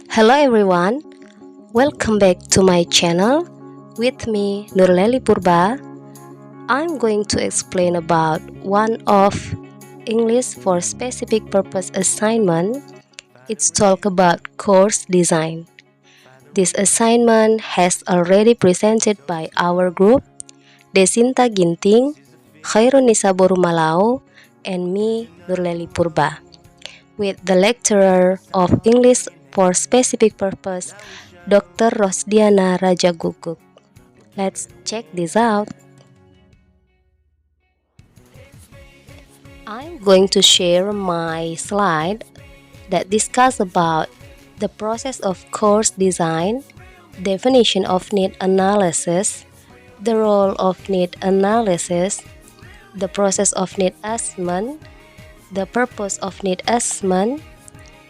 Hello everyone, welcome back to my channel with me Nurleli Purba. I'm going to explain about one of English for specific purpose assignment. It's talk about course design. This assignment has already presented by our group Desinta Ginting, Khairunisa Borumalau, and me Nurleli Purba with the lecturer of English for specific purpose, Dr. Rosdiana Rajaguguk. Let's check this out. I'm going to share my slide that discuss about the process of course design, definition of need analysis, the role of need analysis, the process of need assessment, the purpose of need assessment,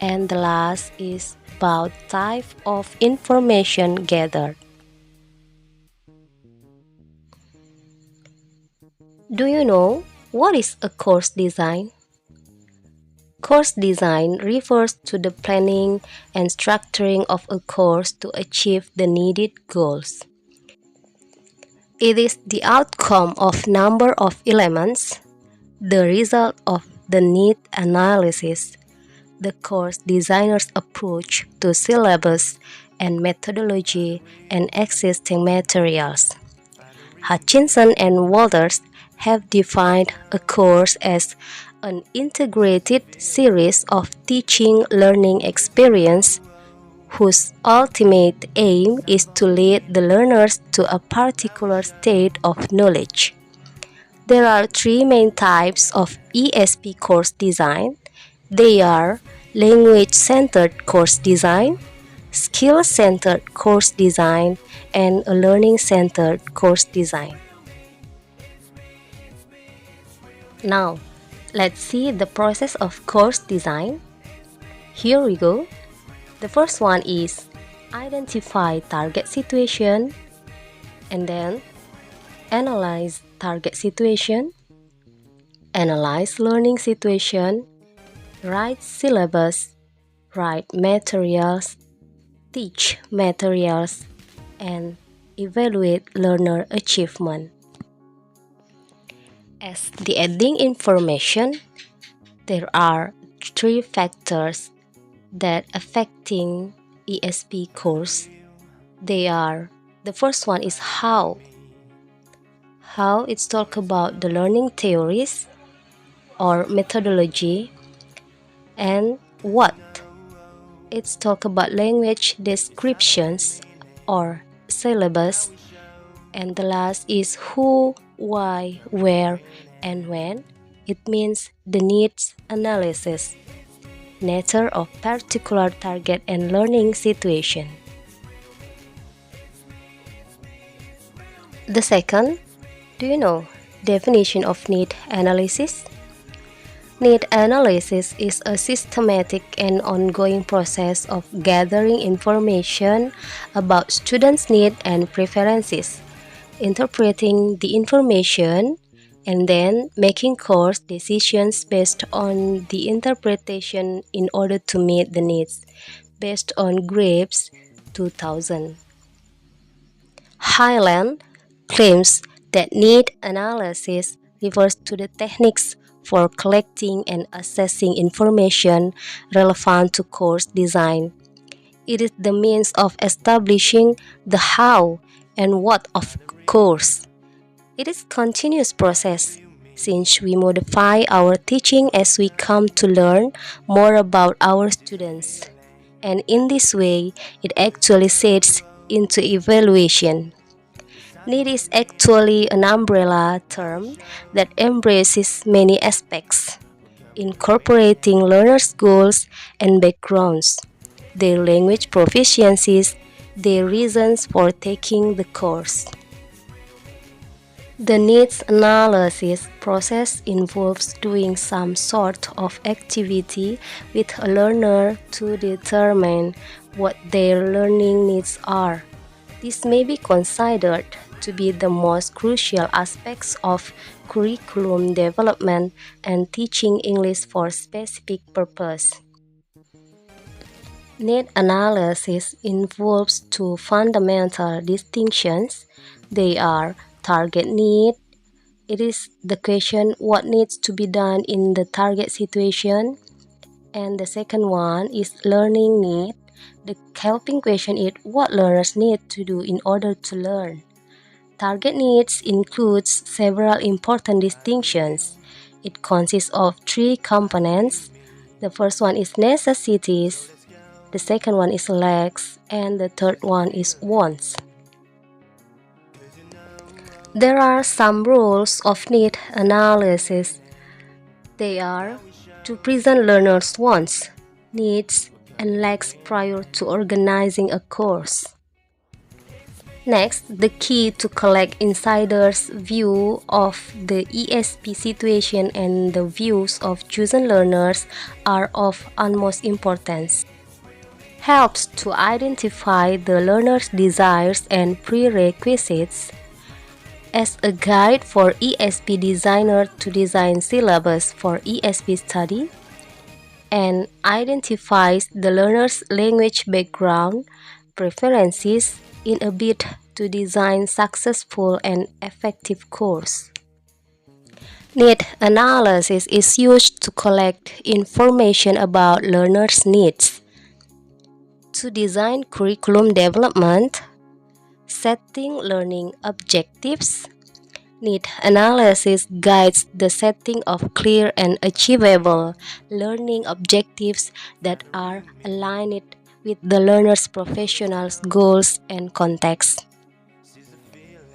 and the last is about type of information gathered. Do you know what is a course design? Course design refers to the planning and structuring of a course to achieve the needed goals. It is the outcome of number of elements, the result of the need analysis, the course designer's approach to syllabus and methodology and existing materials. Hutchinson and Walters have defined a course as an integrated series of teaching learning experience whose ultimate aim is to lead the learners to a particular state of knowledge. There are three main types of ESP course design. They are language-centered course design, skill-centered course design, and a learning-centered course design. Now, let's see the process of course design. Here we go. The first one is identify target situation, and then analyze target situation, analyze learning situation, write syllabus, write materials, teach materials, and evaluate learner achievement. As the adding information, there are three factors that affecting ESP course. The first one is how. How it's talk about the learning theories or methodology, and what. It's talk about language descriptions or syllabus, and the last is who, why, where, and when. It means the needs analysis, nature of particular target and learning situation. The second, do you know definition of need analysis? Need analysis is a systematic and ongoing process of gathering information about students' needs and preferences, interpreting the information, and then making course decisions based on the interpretation in order to meet the needs, based on Graves 2000. Highland claims that need analysis refers to the techniques for collecting and assessing information relevant to course design. It is the means of establishing the how and what of course. It is a continuous process since we modify our teaching as we come to learn more about our students. And in this way, it actually sets into evaluation. Need is actually an umbrella term that embraces many aspects, incorporating learners' goals and backgrounds, their language proficiencies, their reasons for taking the course. The needs analysis process involves doing some sort of activity with a learner to determine what their learning needs are. This may be considered to be the most crucial aspects of curriculum development and teaching English for specific purpose. Need analysis involves two fundamental distinctions. They are target need. It is the question what needs to be done in the target situation. And the second one is learning need. The helping question is what learners need to do in order to learn. Target needs includes several important distinctions. It consists of three components. The first one is necessities, the second one is lacks, and the third one is wants. There are some rules of need analysis. They are to present learners' wants, needs, and lacks prior to organizing a course. Next, the key to collect insiders' view of the ESP situation and the views of chosen learners are of utmost importance. Helps to identify the learner's desires and prerequisites as a guide for ESP designer to design syllabus for ESP study, and identifies the learner's language background, preferences in a bid to design successful and effective course. Need analysis is used to collect information about learners' needs, to design curriculum development, setting learning objectives. Need analysis guides the setting of clear and achievable learning objectives that are aligned with the learner's professional goals and context.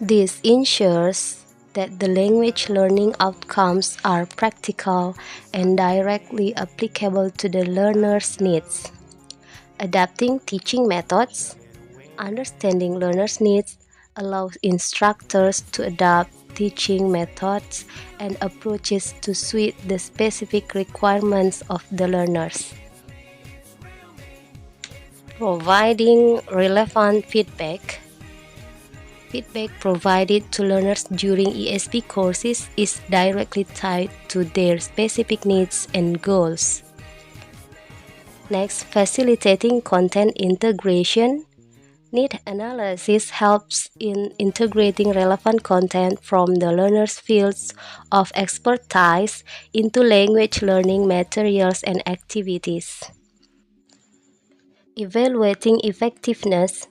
This ensures that the language learning outcomes are practical and directly applicable to the learner's needs. Adapting teaching methods. Understanding learners' needs allows instructors to adapt teaching methods and approaches to suit the specific requirements of the learners. Providing relevant feedback. Feedback provided to learners during ESP courses is directly tied to their specific needs and goals. Next, facilitating content integration. Need analysis helps in integrating relevant content from the learner's fields of expertise into language learning materials and activities. Evaluating effectiveness.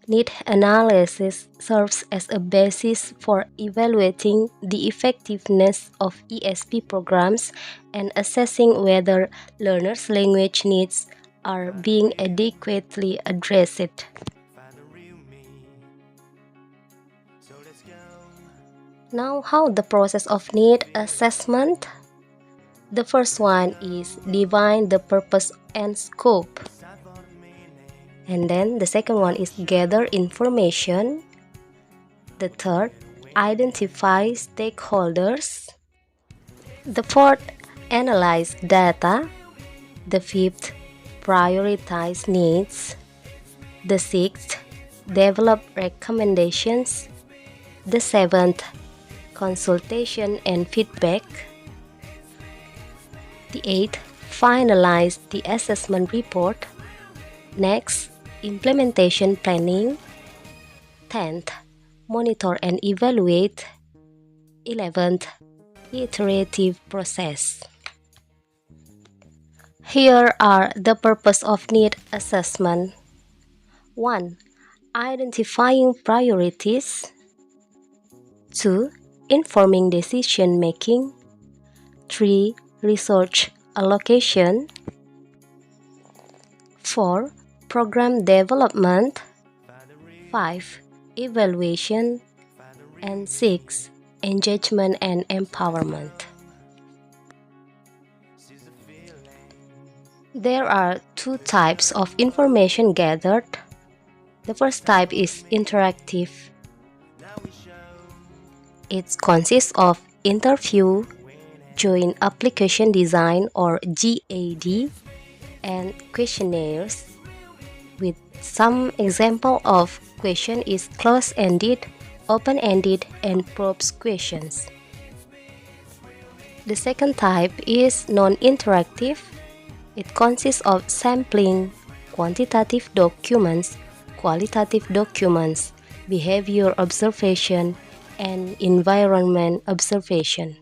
Need analysis serves as a basis for evaluating the effectiveness of ESP programs and assessing whether learners' language needs are being adequately addressed. Now, how the process of need assessment? The first one is define the purpose and scope. And then the second one is gather information. The third, identify stakeholders. The fourth, analyze data. The fifth, prioritize needs. The sixth, develop recommendations. The seventh, consultation and feedback. The eighth, finalize the assessment report. Next, implementation planning. 10th, monitor and evaluate. 11th, iterative process. Here are the purpose of need assessment. 1. Identifying priorities. 2. Informing decision making. 3. Resource allocation. 4. Program development. 5. Evaluation. And 6. Engagement and empowerment. There are two types of information gathered. The first type is interactive. It consists of interview, joint application design or GAD, and questionnaires. With some example of question is close-ended, open-ended, and probes questions. The second type is non-interactive. It consists of sampling, quantitative documents, qualitative documents, behavior observation, and environment observation.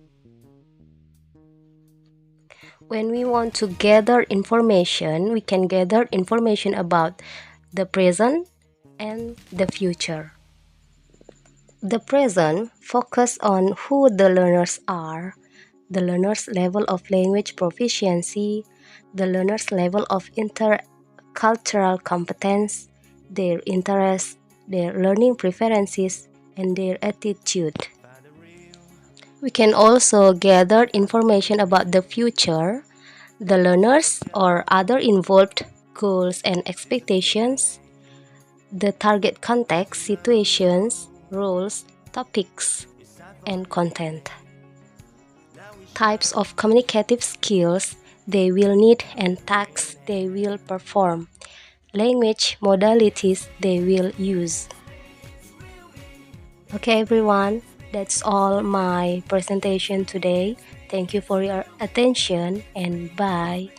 When we want to gather information, we can gather information about the present and the future. The present focus on who the learners are, the learner's level of language proficiency, the learner's level of intercultural competence, their interests, their learning preferences, and their attitude. We can also gather information about the future, the learners or other involved goals and expectations, the target context, situations, roles, topics, and content. Types of communicative skills they will need and tasks they will perform, language modalities they will use. Okay, everyone, that's all my presentation today. Thank you for your attention and bye.